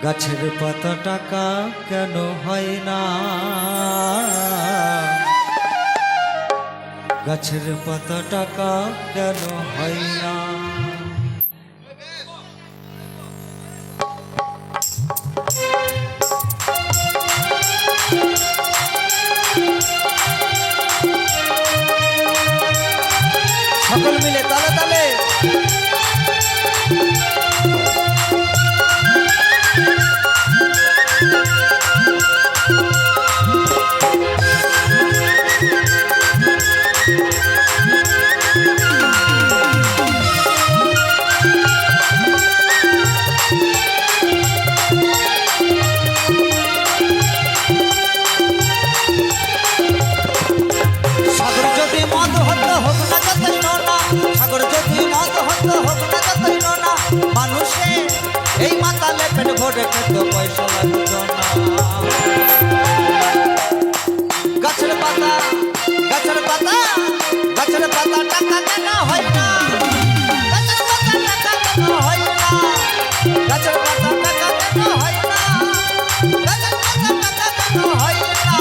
গাছের পাতা টাকা কেন হয় না, গাছের পাতা টাকা কেন হয় না। সকল মিলে তালে তালে এই মাতালে পেট ভরে খেত পয়সা লাগতো না। গাছের পাতা গাছের পাতা গাছের পাতা টাকা কেন হয় না, গাছের পাতা টাকা কেন হয় না, গাছের পাতা টাকা কেন হয় না, গাছের পাতা টাকা কেন হয় না।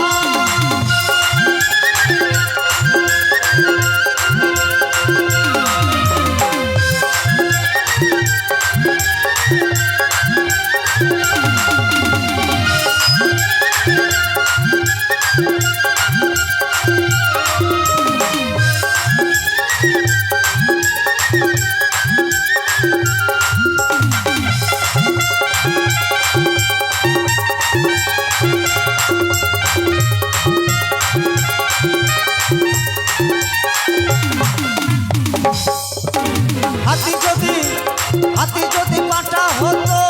হাতি যদি পাটা হতো,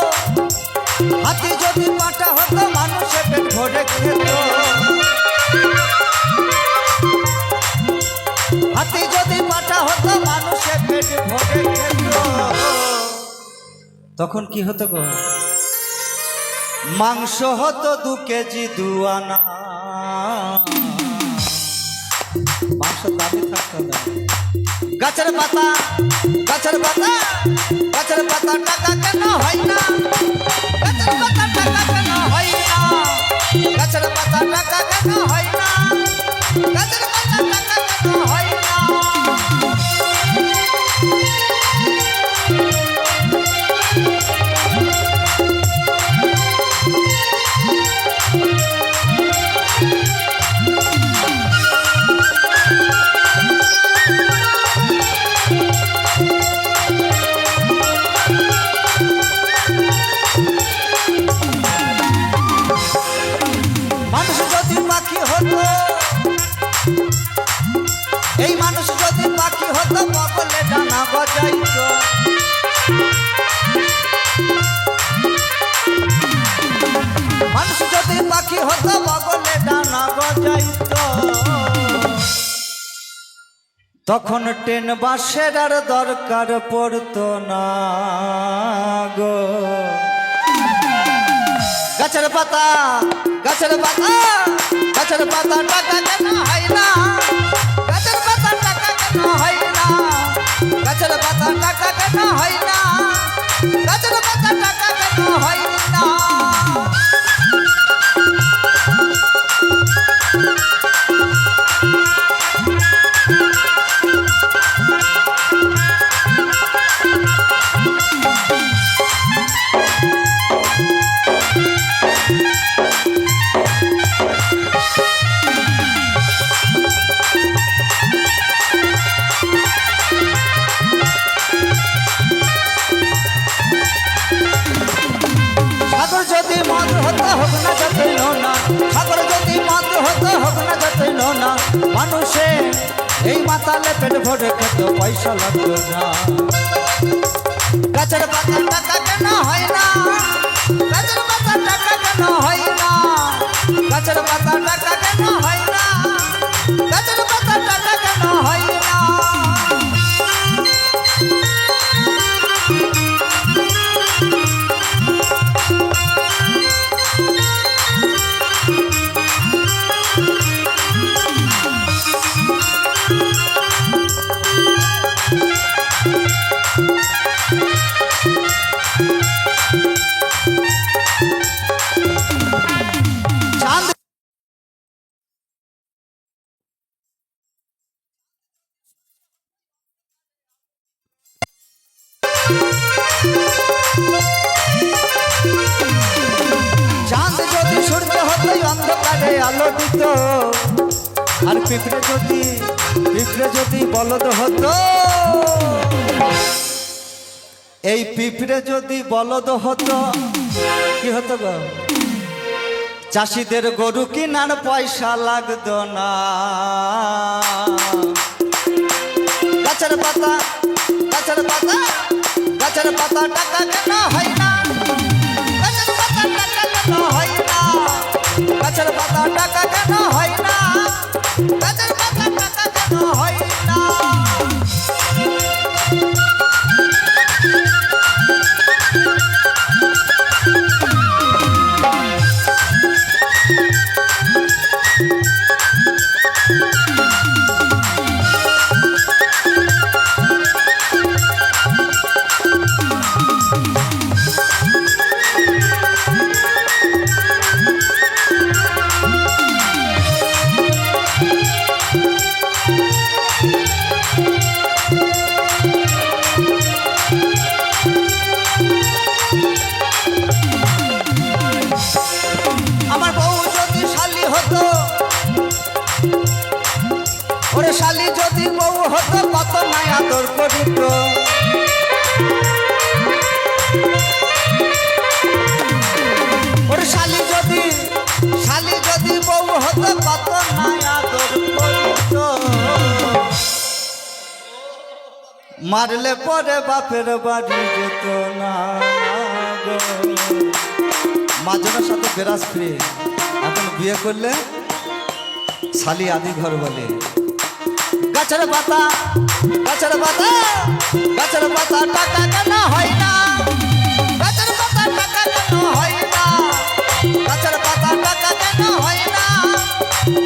হাতি যদি পাটা হতো মানুষের পেট ভরে খেত। হাতি যদি পাটা হতো মানুষের পেট ভরে খেত। তখন কি হতো গো? মাংস হতো 2 কেজি 2 আনা। মাংস দামি থাকতো না। গাছের পাতা গাছের পাতা গাছের পাতা টাকা কেন হয় না, গাছের পাতা টাকা কেন হয় না, গাছের পাতা টাকা কেন হয় না, গাছের পাতা টাকা কেন হয় না। এই মানুষ যদি পাখি হতো বগলে ডানা গজাইতো। মানুষ যদি পাখি হতো বগলে ডানা গজাইতো। তখন ট্রেন বাসের আর দরকার পড়তো না গো। গাছের পাতা গাছের পাতা গাছের পাতা টাকা কেন হয় না, গাছের পাতা টাকা কেন হয় না, গাছের পাতা টাকা কেন হয় না, গাছের পাতা টাকা কেন হয় না। সাগর যদি মদ হতো হোক না যতই নোনা, সাগর যদি মদ হতো হোক না যতই নোনা, মানুষে এই মাতালে পেট ভরে খেত পয়সা লাগতো না। গাছের পাতা টাকা কেন হয় না, গাছের পাতা টাকা কেন হয় না, গাছের পাতা টাকা কেন হয় না, গাছের পাতা টাকা কেন হয় না। পিঁপড়ে যদি বলদ হতো, এই পিঁপড়ে যদি বলদ হতো কি হতো গো? চাষিদের গরু কিনার পয়সা লাগতো না। গাছের পাতা গাছের পাতা গাছের পাতা টাকা কেন হয় না? গাছের পাতা টাকা কেন হয় না? গাছের পাতা টাকা কেন হয় না? গাছের পাতা টাকা কেন হয় না? আমার বউ যদি শালি হতো, ওরে শালি যদি বউ হতো কত নাই আদর করিত। ওরে শালি যদি বউ হতো কত নাই আদর করিত। মারলে পরে বাপের বাড়ি যেত না গো। মাজনের সাথে বেরাস ফ্রি, এখন বিয়ে করলে শালি আদি ঘর বলে। গাছের পাতা গাছের পাতা গাছের পাতা টাকা কেন হয় না? গাছের পাতা টাকা কেন হয় না? গাছের পাতা টাকা কেন হয় না?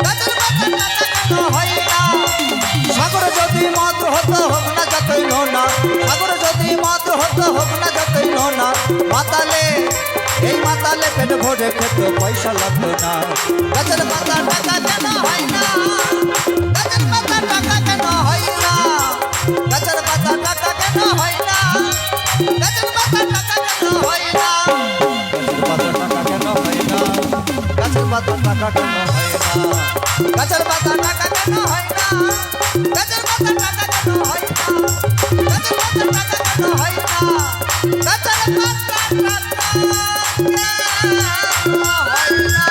গাছের পাতা টাকা কেন হয় না? সাগর যদি মত হতো হোক না যতই নোনা, সাগর যদি মত হতো হোক না যতই নোনা, মাতালে এই মাতালে পেট ভরে খেত পয়সা লাগতো না। গাছের পাতা টাকা কেন হয় না? গাছের পাতা টাকা কেন হয় না? গাছের পাতা টাকা কেন হয় না? গাছের পাতা টাকা কেন হয় না? গাছের পাতা টাকা কেন হয় না? গাছের পাতা টাকা কেন হয় না? গাছের পাতা টাকা কেন হয় না? গাছের পাতা টাকা কেন হয় না? গাছের পাতা টাকা কেন হয় না?